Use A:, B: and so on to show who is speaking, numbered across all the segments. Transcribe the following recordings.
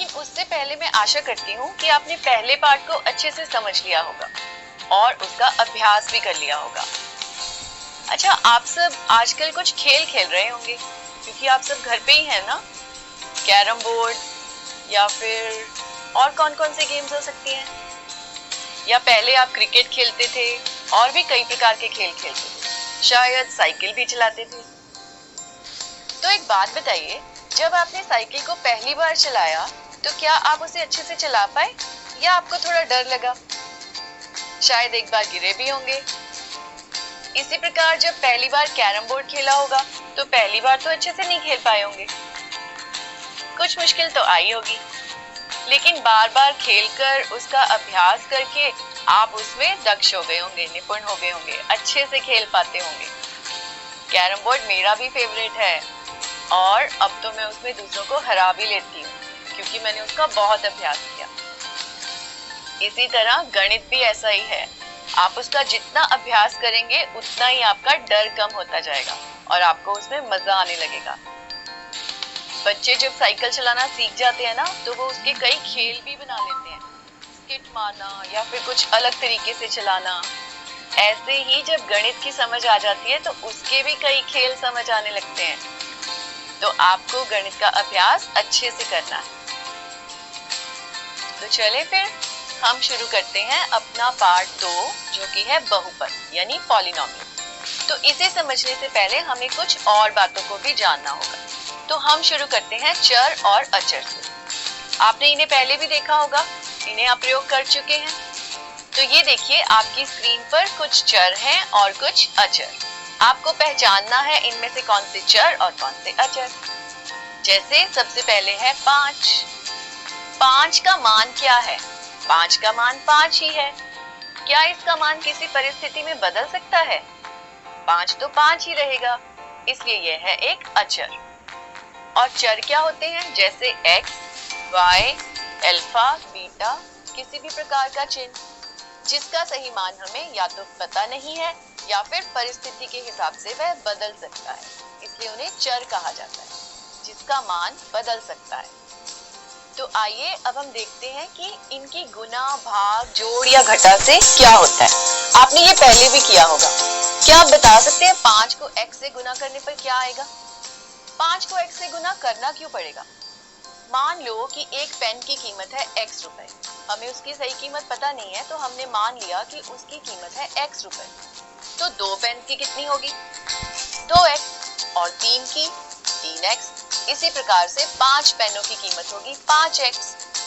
A: लेकिन उससे पहले मैं आशा करती हूँ कि आपने पहले पार्ट को अच्छे से समझ लिया होगा और उसका अभ्यास भी कर लिया होगा। अच्छा, आप सब आजकल कुछ खेल खेल रहे होंगे क्योंकि आप सब घर पे ही हैं ना। कैरम बोर्ड या फिर और कौन कौन से गेम्स हो सकती हैं, या पहले आप क्रिकेट खेलते थे और भी कई प्रकार के खेल खेलते थे, शायद साइकिल भी चलाते थे। तो एक बात बताइए, जब आपने साइकिल को पहली बार चलाया तो क्या आप उसे अच्छे से चला पाए या आपको थोड़ा डर लगा? शायद एक बार गिरे भी होंगे। इसी प्रकार जब पहली बार कैरम बोर्ड खेला होगा तो पहली बार तो अच्छे से नहीं खेल पाए होंगे, कुछ मुश्किल तो आई होगी, लेकिन बार बार खेलकर उसका अभ्यास करके आप उसमें दक्ष हो गए होंगे, निपुण हो गए होंगे, अच्छे से खेल पाते होंगे। कैरम बोर्ड मेरा भी फेवरेट है और अब तो मैं उसमें दूसरों को हरा भी लेती हूँ क्योंकि मैंने उसका बहुत अभ्यास किया। इसी तरह गणित भी ऐसा ही है, आप उसका जितना अभ्यास करेंगे उतना ही आपका डर कम होता जाएगा और आपको उसमें मजा आने लगेगा। बच्चे जब साइकिल चलाना सीख जाते हैं ना तो वो उसके कई खेल भी बना लेते हैं, स्किट मारना या फिर कुछ अलग तरीके से चलाना। ऐसे ही जब गणित की समझ आ जाती है तो उसके भी कई खेल समझ आने लगते हैं। तो आपको गणित का अभ्यास अच्छे से करना है। तो चले फिर हम शुरू करते हैं अपना पार्ट 2 जो कि है बहुपद यानी पॉलिनोमियल। तो इसे समझने से पहले हमें कुछ और बातों को भी जानना होगा। तो हम शुरू करते हैं चर और अचर से। आपने इन्हें पहले भी देखा होगा, इन्हें आप प्रयोग कर चुके हैं। तो ये देखिए आपकी स्क्रीन पर कुछ चर हैं और कुछ अचर। आपको पहचानना है इनमें से कौन से चर और कौन से अचर। जैसे सबसे पहले है 5। 5 का मान क्या है? 5 का मान 5 ही है। क्या इसका मान किसी परिस्थिति में बदल सकता है? 5 तो 5 ही रहेगा, इसलिए यह है एक अचर। और चर क्या होते हैं? जैसे x, y, अल्फा, बीटा, किसी भी प्रकार का चिन्ह जिसका सही मान हमें या तो पता नहीं है या फिर परिस्थिति के हिसाब से वह बदल सकता है, इसलिए उन्हें चर कहा जाता है, जिसका मान बदल सकता है। तो आइए अब हम देखते हैं कि इनकी गुना, भाग, जोड़ या घटा से क्या होता है। आपने ये पहले भी किया होगा। क्या आप बता सकते हैं 5 को x से गुना करने पर क्या आएगा? 5 को x से गुना करना क्यों पड़ेगा? मान लो कि एक पेन की कीमत है x रुपए, हमें उसकी सही कीमत पता नहीं है तो हमने मान लिया कि उसकी कीमत है x रुपए। तो 2 पेन की कितनी होगी? 2x और 3 की 3x। इसी प्रकार से 5 पेनों की कीमत होगी 5x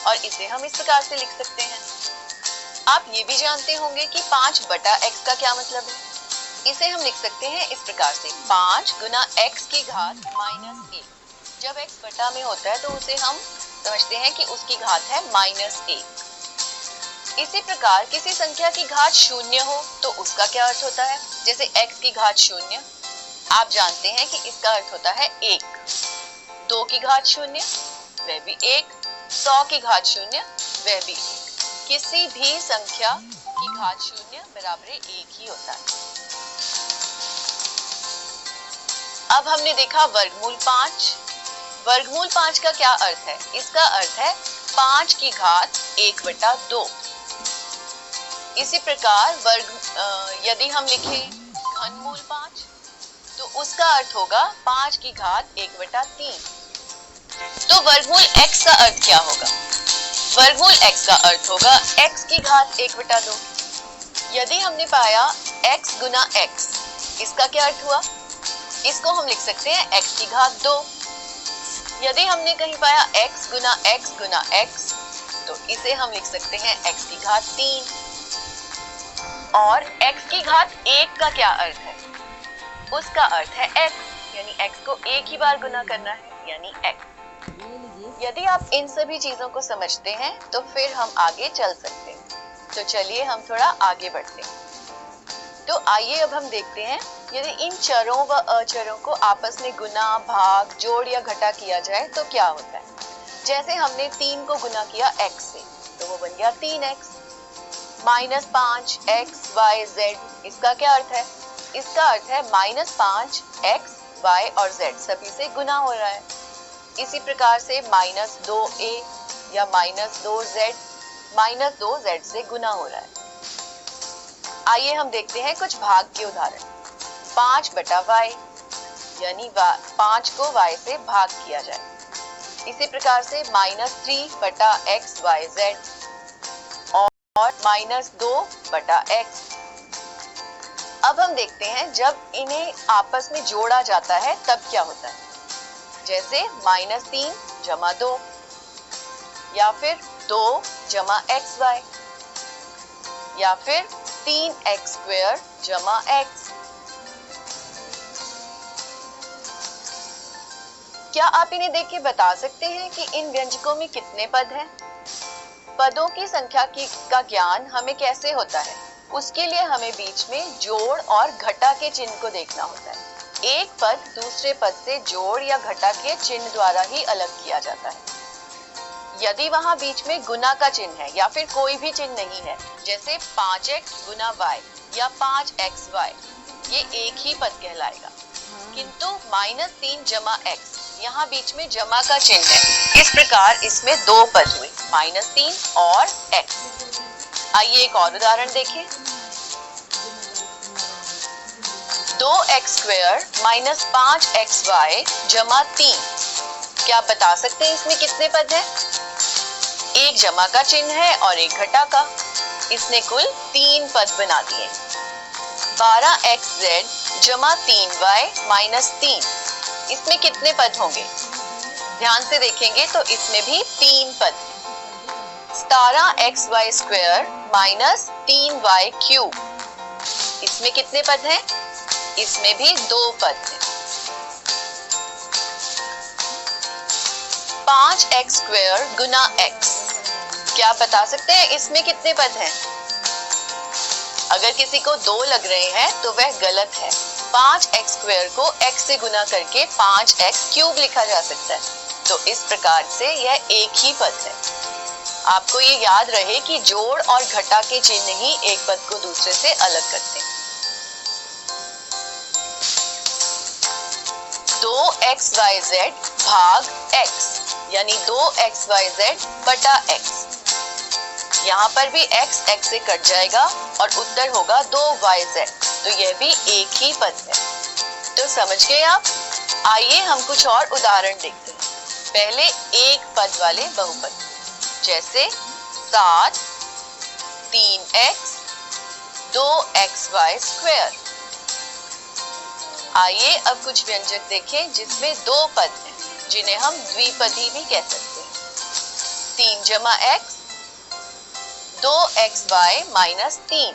A: और इसे हम इस प्रकार से लिख सकते हैं। आप ये भी जानते होंगे कि 5 बटा x का क्या मतलब है। इसे हम लिख सकते हैं इस प्रकार से 5 गुना x की घात -1। जब x बटा में होता है तो उसे हम समझते हैं कि उसकी घात है -1। इसी प्रकार किसी संख्या की घात 0 हो तो उसका क्या अर्थ होता है? जैसे x की घात 0, आप जानते हैं कि इसका अर्थ होता है 1। 2 की घात 0 वह भी 1, 100 की घात 0 वह भी 1। किसी भी संख्या की घात 0 बराबर 1 ही होता है। अब हमने देखा वर्गमूल 5। वर्गमूल 5 का क्या अर्थ है? इसका अर्थ है 5 की घात 1/2। इसी प्रकार यदि हम लिखें घनमूल 5 तो उसका अर्थ होगा 5 की घात 1/3। तो वर्गमूल x का अर्थ क्या होगा? वर्गमूल x का अर्थ होगा x की घात 1/2। यदि हमने पाया x गुना x, इसका क्या अर्थ हुआ? इसको हम लिख सकते हैं x की घात 2। यदि हमने कहीं पाया x गुना x गुना x तो इसे हम लिख सकते हैं x की घात 3। और x की घात 1 का क्या अर्थ है? उसका अर्थ है x, यानी x को एक ही बार गुना करना है यानी x। यदि आप इन सभी चीजों को समझते हैं तो फिर हम आगे चल सकते हैं। तो चलिए हम थोड़ा आगे बढ़ते हैं। तो आइए अब हम देखते हैं यदि इन चरों व अचरों को आपस में गुना, भाग, जोड़ या घटा किया जाए तो क्या होता है। जैसे हमने 3 को गुना किया x से तो वो बन गया 3x। -5 x y z, इसका क्या अर्थ है? इसका अर्थ है -5 x y और z सभी से गुना हो रहा है। इसी प्रकार से -2a या -2z से गुना हो रहा है। आइए हम देखते हैं कुछ भाग के उदाहरण। 5/y यानी 5 को y से भाग किया जाए। इसी प्रकार से -3/xyz और -2/x। अब हम देखते हैं जब इन्हें आपस में जोड़ा जाता है तब क्या होता है, जैसे -3 जमा 2 या फिर 2 जमा xy या फिर 3x² जमा x। क्या आप इन्हें देख के बता सकते हैं कि इन व्यंजकों में कितने पद हैं? पदों की संख्या का ज्ञान हमें कैसे होता है? उसके लिए हमें बीच में जोड़ और घटा के चिन्ह को देखना होता है। एक पद दूसरे पद से जोड़ या घटा के चिन्ह द्वारा ही अलग किया जाता है। यदि वहां बीच में गुना का चिन्ह है या फिर कोई भी चिन्ह नहीं है, जैसे 5x गुना y या 5xy, ये एक ही पद कहलाएगा। किंतु -3 जमा x, यहाँ बीच में जमा का चिन्ह है, इस प्रकार इसमें दो पद हुए, -3 और x। आइए एक और उदाहरण देखें। 2x² - 5xy जमा 3। क्या आप बता सकते हैं इसमें कितने पद हैं? एक जमा का चिन्ह है और एक घटा का, इसने कुल 3 पद बना दिए। 12xz जमा 3y - 3, इसमें कितने पद होंगे? ध्यान से देखेंगे तो इसमें भी 3 पद। 17xy² - 3y³, इसमें कितने पद हैं? इसमें भी 2 पद हैं। 5x² गुना x, क्या आप बता सकते हैं इसमें कितने पद हैं? अगर किसी को 2 लग रहे हैं तो वह गलत है। 5x² को x से गुना करके 5x³ लिखा जा सकता है। तो इस प्रकार से यह एक ही पद है। आपको ये याद रहे कि जोड़ और घटा के चिन्ह ही एक पद को दूसरे से अलग करते हैं। 2xyz भाग x यानी 2xyz बटा x। यहाँ पर भी x से कट जाएगा और उत्तर होगा 2yz, तो यह भी एक ही पद है। तो समझ गए आप? आइए हम कुछ और उदाहरण देखते हैं। पहले एक पद वाले बहुपद, जैसे 7 3x 2xy²। आइए अब कुछ व्यंजक देखें जिसमें 2 पद हैं, जिन्हें हम द्विपदी भी कह सकते हैं। 3 जमा x 2xy - 3।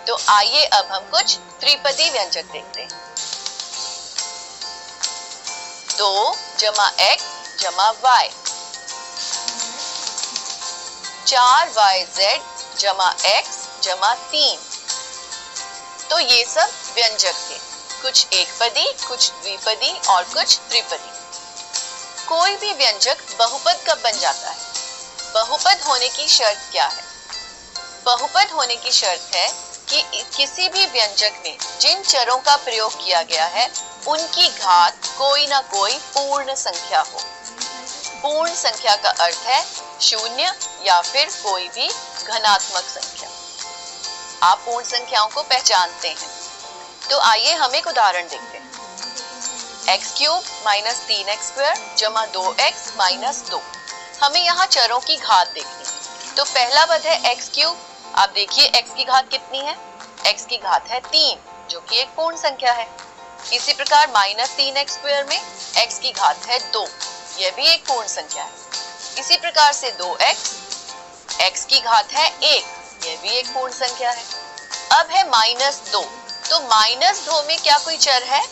A: तो आइए अब हम कुछ त्रिपदी व्यंजक देखते हैं। 2 जमा x जमा y 4yz जमा x जमा 3। तो ये सब व्यंजक थे, कुछ एक पदी, कुछ द्विपदी और कुछ त्रिपदी। कोई भी व्यंजक बहुपद कब बन जाता है? बहुपद होने की शर्त क्या है? बहुपद होने की शर्त है कि किसी भी व्यंजक में जिन चरों का प्रयोग किया गया है उनकी घात कोई ना कोई पूर्ण संख्या हो। पूर्ण संख्या का अर्थ है 0 या फिर कोई भी घनात्मक संख्या। आप पूर्ण संख्याओं को पहचानते हैं, तो आइए हम एक उदाहरण देखते हैं। x³ - 3x² जमा 2x - 2। हमें यहाँ चरों की घात देखनी है। तो पहला पद है x³। आप देखिए x की घात कितनी है? x की घात है 3, जो कि एक पूर्ण संख्या है। इसी प्रकार -3x² में x की घात है 2, यह भी एक पूर्ण संख्या है। इसी प्रकार से 2x, x की घात है 1, यह भी एक पूर्ण संख्या है। अब है -2, तो -2 में क्या कोई चर है?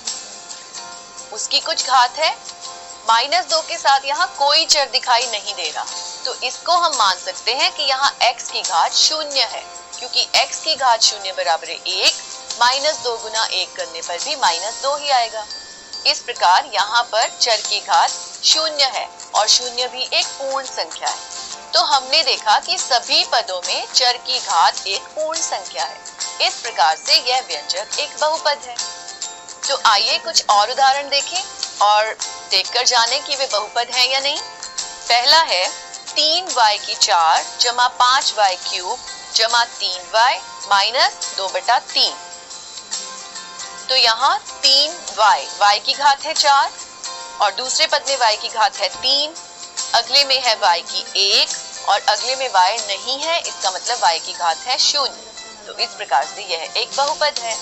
A: उसकी कुछ घात है। -2 के साथ यहाँ कोई चर दिखाई नहीं दे रहा, तो इसको हम मान सकते हैं कि यहाँ x की घात 0 है, क्योंकि x की घात 0 बराबर 1, -2 गुना 1 करने पर भी -2 ही आएगा। इस प्रकार यहाँ पर चर की घात 0 है और 0 भी एक पूर्ण संख्या है। तो हमने देखा कि सभी पदों में चर की घात एक पूर्ण संख्या है। इस प्रकार से यह व्यंजक एक बहुपद है। तो आइए कुछ और उदाहरण देखें और देखकर जानें कि वे बहुपद हैं या नहीं। पहला है 3y की 4 जमा 5y क्यूब जमा 3y माइनस 2/3। तो यहाँ 3y, y की घात है 4 और दूसरे पद में y की घात है 3, अगले में है y की 1 और अगले में y नहीं है, इसका मतलब y की घात है 0। तो इस प्रकार से यह एक बहुपद है।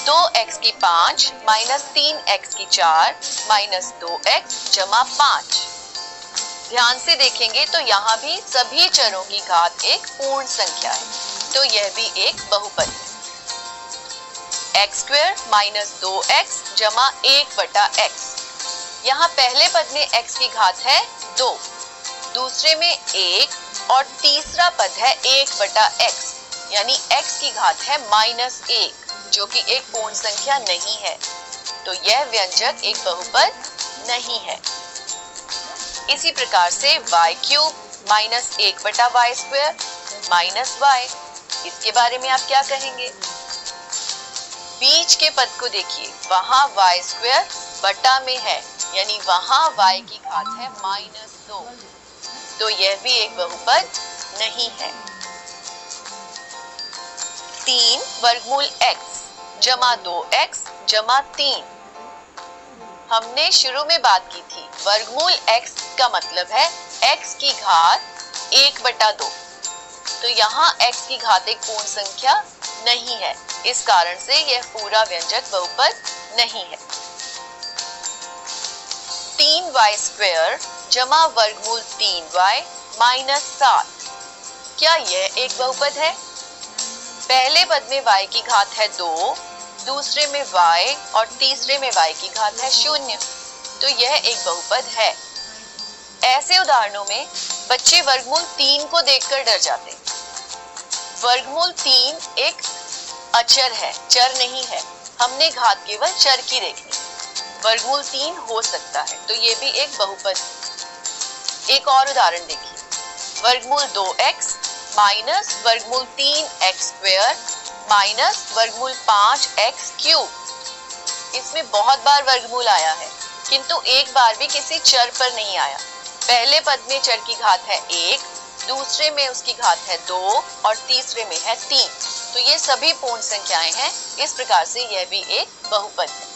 A: 2x की 5 माइनस 3x की 4 माइनस 2x जमा 5। ध्यान से देखेंगे तो यहाँ भी सभी चरों की घात एक पूर्ण संख्या है, तो यह भी एक बहुपद है। x² माइनस 2x जमा 1/x। यहाँ पहले पद में x की घात है 2, दूसरे में 1 और तीसरा पद है 1/x, यानी x की घात है -1, जो कि एक पूर्ण संख्या नहीं है, तो यह व्यंजक एक बहुपद नहीं है। इसी प्रकार से y³ minus 1/y² minus y, इसके बारे में आप क्या कहेंगे? बीच के पद को देखिए, वहां y² बटा में है, यानी वहां y की घात है -2, तो यह भी एक बहुपद नहीं है। 3 वर्गमूल x जमा 2x जमा 3। हमने शुरू में बात की थी, वर्गमूल x का मतलब है x की घात 1/2, तो यहाँ x की घात एक पूर्ण संख्या नहीं है, इस कारण से यह पूरा व्यंजक बहुपद नहीं है। 3y² जमा वर्गमूल 3y माइनस 7, क्या यह एक बहुपद है? पहले पद में y की घात है 2, दूसरे में y और तीसरे में y की घात है 0, तो यह एक बहुपद है। ऐसे उदाहरणों में बच्चे वर्गमूल 3 को देखकर डर जाते हैं। वर्गमूल 3 एक अचर है, चर नहीं है, हमने घात केवल चर की देखनी। वर्गमूल 3 हो सकता है, तो ये भी एक बहुपद है। एक और उदाहरण देखिए, वर्गमूल 2x माइनस वर्गमूल 3x² माइनस वर्गमूल 5x³। इसमें बहुत बार वर्गमूल आया है, किंतु एक बार भी किसी चर पर नहीं आया। पहले पद में चर की घात है 1, दूसरे में उसकी घात है 2 और तीसरे में है 3, तो ये सभी पूर्ण संख्याएं हैं, इस प्रकार से यह भी एक बहुपद है।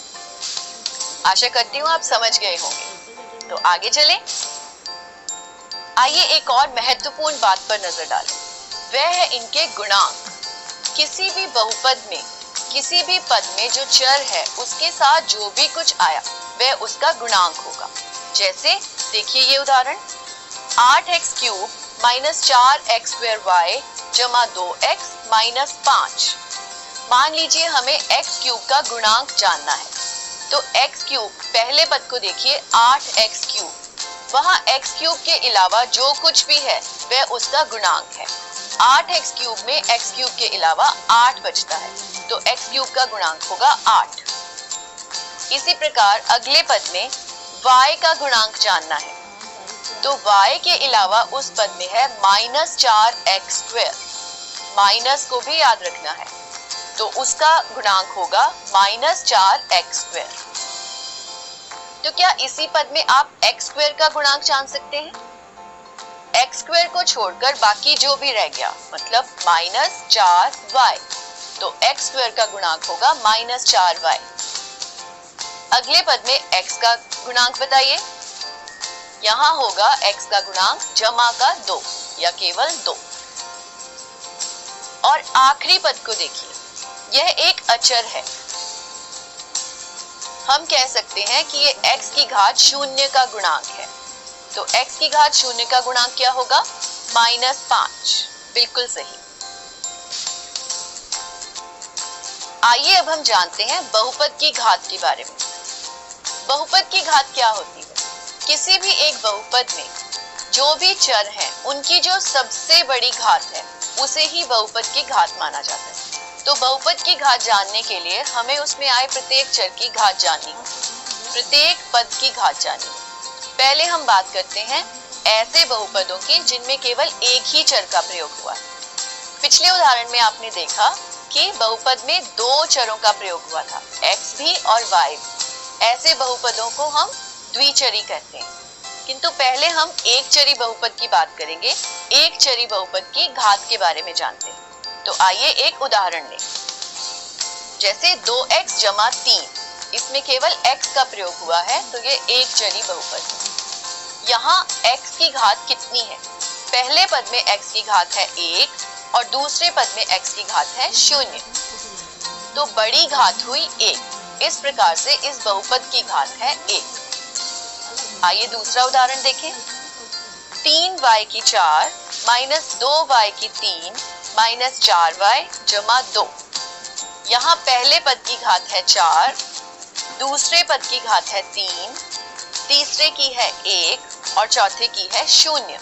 A: आशा करती हूँ आप समझ गए होंगे। तो आगे चलें। आइए एक और महत्वपूर्ण बात पर नजर डालें, वह है इनके गुणांक। किसी भी बहुपद में, किसी भी पद में जो चर है उसके साथ जो भी कुछ आया वह उसका गुणांक होगा। जैसे देखिए ये उदाहरण, 8x³ माइनस 4x² जमा 2x माइनस 5। मान लीजिए हमें x³ का गुणांक जानना है, तो x³ पहले पद को देखिए 8x³, वहां x³ के अलावा जो कुछ भी है वह उसका गुणांक है। 8x³ में x³ के अलावा 8 बचता है, तो x³ का गुणांक होगा 8। इसी प्रकार अगले पद में y का गुणांक जानना है, तो y के अलावा उस पद में है -4x², माइनस को भी याद रखना है, तो उसका गुणांक होगा -4x²। तो क्या इसी पद में आप x² का गुणांक जान सकते हैं? x² को छोड़कर बाकी जो भी रह गया, मतलब -4y, तो x² का गुणांक होगा -4y। अगले पद में x का गुणांक बताइए। यहाँ होगा x का गुणांक जमा का 2 या केवल 2। और आखिरी पद को देखिए, यह एक अचर है। हम कह सकते हैं कि ये x की घात 0 का गुणांक है, तो x की घात 0 का गुणांक क्या होगा? -5। बिल्कुल सही। आइए अब हम जानते हैं बहुपद की घात के बारे में। बहुपद की घात क्या होती है? किसी भी एक बहुपद में जो भी चर हैं, उनकी जो सबसे बड़ी घात है उसे ही बहुपद की घात माना जाता है। तो बहुपद की घात जानने के लिए हमें उसमें आए प्रत्येक चर की घात जाननी होगी, प्रत्येक पद की घात जाननी होगी। पहले हम बात करते हैं ऐसे बहुपदों की जिनमें केवल एक ही चर का प्रयोग हुआ है। पिछले उदाहरण में आपने देखा कि बहुपद में 2 चरों का प्रयोग हुआ था, x भी और y भी। ऐसे बहुपदों को हम द्विचरी कहते हैं। किंतु पहले हम एक चरी बहुपद की बात करेंगे, एक चरी बहुपद की घात के बारे में जानते हैं। तो आइए एक उदाहरण लें। जैसे 2x जमा 3, इसमें केवल x का प्रयोग हुआ है, तो ये एक चरी बहुपद है। यहाँ x की घात कितनी है? पहले पद में x की घात है 1 और दूसरे पद में x की घात है 0, तो बड़ी घात हुई 1। इस प्रकार से इस बहुपद की घात है 1। आइए दूसरा उदाहरण देखें। 3y की 4 माइनस 2y की 3 माइनस 4y जमा 2। यहाँ पहले पद की घात है 4, दूसरे पद की घात है 3, तीसरे की है 1 और चौथे की है 0,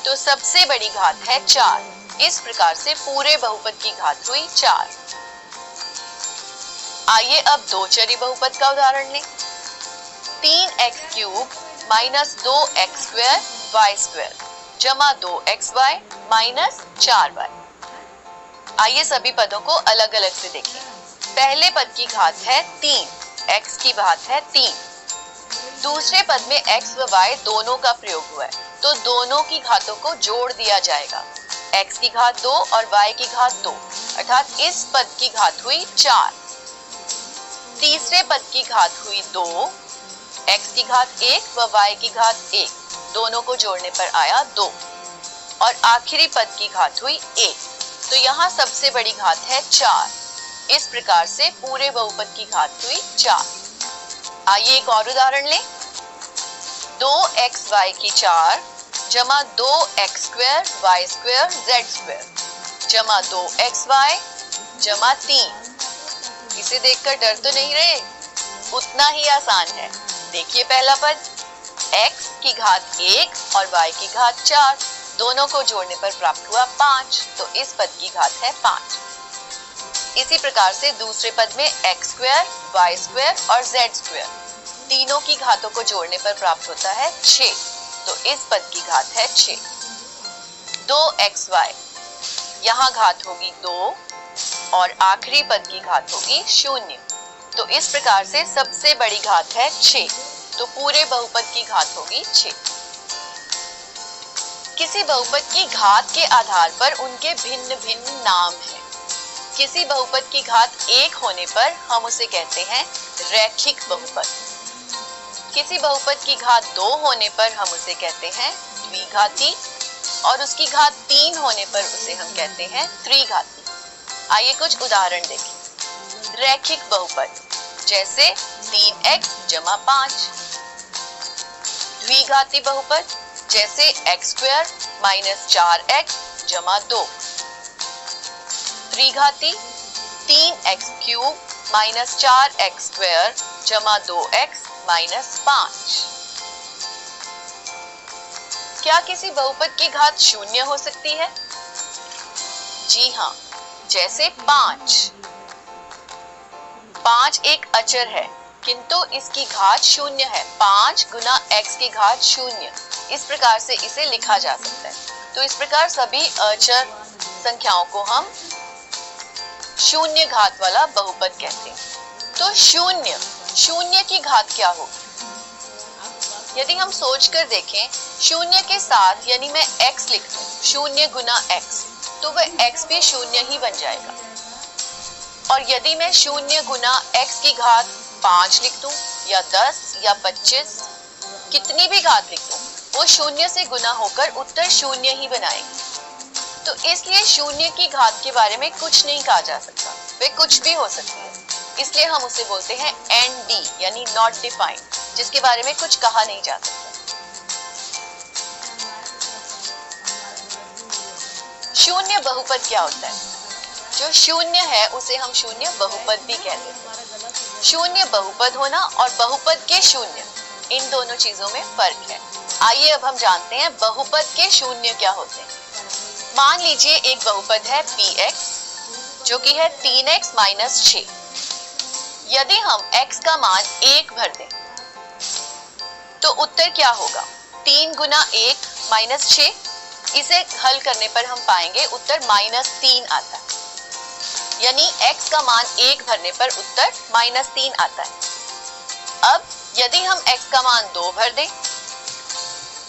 A: तो सबसे बड़ी घात है 4। इस प्रकार से पूरे बहुपद की घात हुई 4। आइए अब दो चरी बहुपद का उदाहरण लें। 3x cube minus 2x square Y square जमा 2xy माइनस 4y। आइए सभी पदों को अलग अलग से देखें। पहले पद की घात है 3, x की घात है 3। दूसरे पद में x व y दोनों का प्रयोग हुआ है, तो दोनों की घातों को जोड़ दिया जाएगा। x की घात 2 और y की घात 2, अर्थात इस पद की घात हुई 4। तीसरे पद की घात हुई 2, x की घात 1 व y की घात 1, दोनों को जोड़ने पर आया 2, और आखिरी पद की घात हुई 1, तो यहाँ सबसे बड़ी घात है 4। इस प्रकार से पूरे बहुपद की घात हुई 4। आइए एक और उदाहरण लें। 2xy की 4 जमा 2x square Y square Z square जमा 2xy जमा 3। इसे देखकर डर तो नहीं रहे? उतना ही आसान है। देखिए पहला पद, x की घात 1 और y की घात 4, दोनों को जोड़ने पर प्राप्त हुआ 5, तो इस पद की घात है 5। इसी प्रकार से दूसरे पद में x स्क्वायर, y स्क्वायर और z स्क्वायर, तीनों की घातों को जोड़ने पर प्राप्त होता है 6, तो इस पद की घात है 6। 2xy, यहाँ घात होगी 2 और आखिरी पद की घात होगी 0, तो इस प्रकार से सबसे बड़ी घात है 6, तो पूरे बहुपद की घात होगी 6। किसी बहुपद की घात के आधार पर उनके भिन्न भिन्न नाम हैं। किसी बहुपद की घात 1 होने पर हम उसे कहते हैं रैखिक बहुपद। किसी बहुपद की घात 2 होने पर हम उसे कहते हैं द्विघाती, और उसकी घात 3 होने पर उसे हम कहते हैं त्रिघाती। आइए कुछ उदाहरण देखें। रैखिक बहुपद जैसे 3x जमा 5। द्विघाती बहुपद जैसे x स्क्वायर माइनस 4x जमा 2। त्रिघाती 3x cube minus 4x square जमा 2x माइनस 5। क्या किसी बहुपद की घात 0 हो सकती है? जी हाँ, जैसे 5 एक अचर है, किंतु इसकी घात 0 है। 5 गुना x की घात 0, इस प्रकार से इसे लिखा जा सकता है। तो इस प्रकार सभी अचर संख्याओं को हम 0 घात वाला बहुपद कहते हैं। तो 0 की घात क्या होगी? यदि हम सोचकर देखें, 0 के साथ यानी मैं x लिख दूं, 0 गुना x, तो वह x भी 0 ही बन जाएगा। और यदि मैं 0 गुना x की घात 5 लिख दूं या 10 या 25, कितनी भी घात लिख दूं, वो 0 से गुना होकर उत्तर 0 ही बनाएगी। तो इसलिए 0 की घात के बारे में कुछ नहीं कहा जा सकता, वे कुछ भी हो सकती है। इसलिए हम उसे बोलते हैं ND यानी नॉट डिफाइंड, जिसके बारे में कुछ कहा नहीं जा सकता। 0 बहुपद क्या होता है? जो 0 है उसे हम 0 बहुपद भी कहते हैं। 0 बहुपद होना और बहुपद के 0, इन दोनों चीजों में फर्क है। आइए अब हम जानते हैं बहुपद के 0 क्या होते हैं। मान लीजिए एक बहुपद है px, जो कि है 3x माइनस 6। यदि हम x का मान 1 भर दें, तो उत्तर क्या होगा? 3 गुना 1 माइनस 6। इसे हल करने पर हम पाएंगे उत्तर -3 आता है, यानी x का मान 1 भरने पर उत्तर -3 आता है। अब यदि हम x का मान 2 भर दें,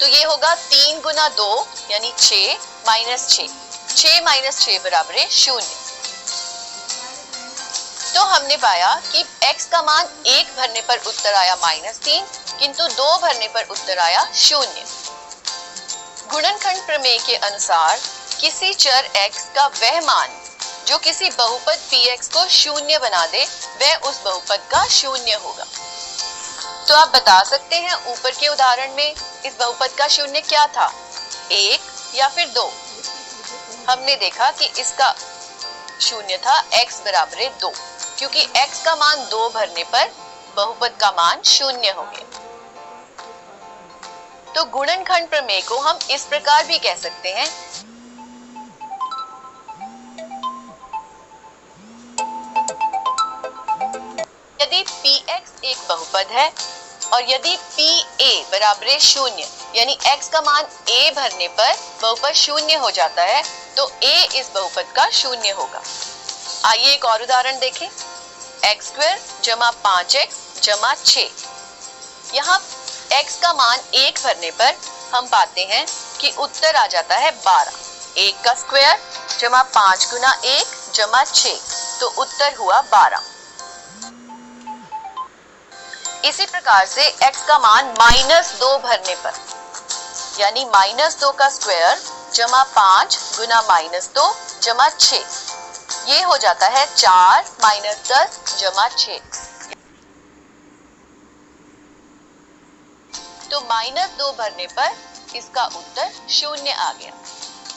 A: तो ये होगा 3 गुना 2 यानी 6 माइनस 6, 6 माइनस 6 बराबर है 0। तो हमने पाया कि x का मान 1 भरने पर उत्तर आया -3, किंतु 2 भरने पर उत्तर आया 0। गुणनखंड प्रमेय के अनुसार किसी चर x का वह मान जो किसी बहुपद px को 0 बना दे, वह उस बहुपद का 0 होगा। तो आप बता सकते हैं ऊपर के उदाहरण में इस बहुपद का 0 क्या था, 1 या फिर 2। हमने देखा कि इसका 0 था x बराबर है 2, क्योंकि x का मान 2 भरने पर बहुपद का मान 0 हो गया। तो गुणनखंड प्रमेय को हम इस प्रकार भी कह सकते हैं, यदि px एक बहुपद है और यदि pa बराबर है 0 यानी x का मान a भरने पर बहुपद 0 हो जाता है, तो a इस बहुपद का 0 होगा। आइए एक और उदाहरण देखें, x² जमा 5x जमा 6। यहाँ x का मान 1 भरने पर हम पाते हैं कि उत्तर आ जाता है 12। 1 का स्क्वायर जमा 5 गुना 1 जमा 6, तो उत्तर हुआ 12। इसी प्रकार से x का मान -2 भरने पर यानी -2 का स्क्वायर जमा 5 गुना -2 जमा 6, ये हो जाता है 4 माइनस 10 जमा 6। तो -2 भरने पर इसका उत्तर 0 आ गया।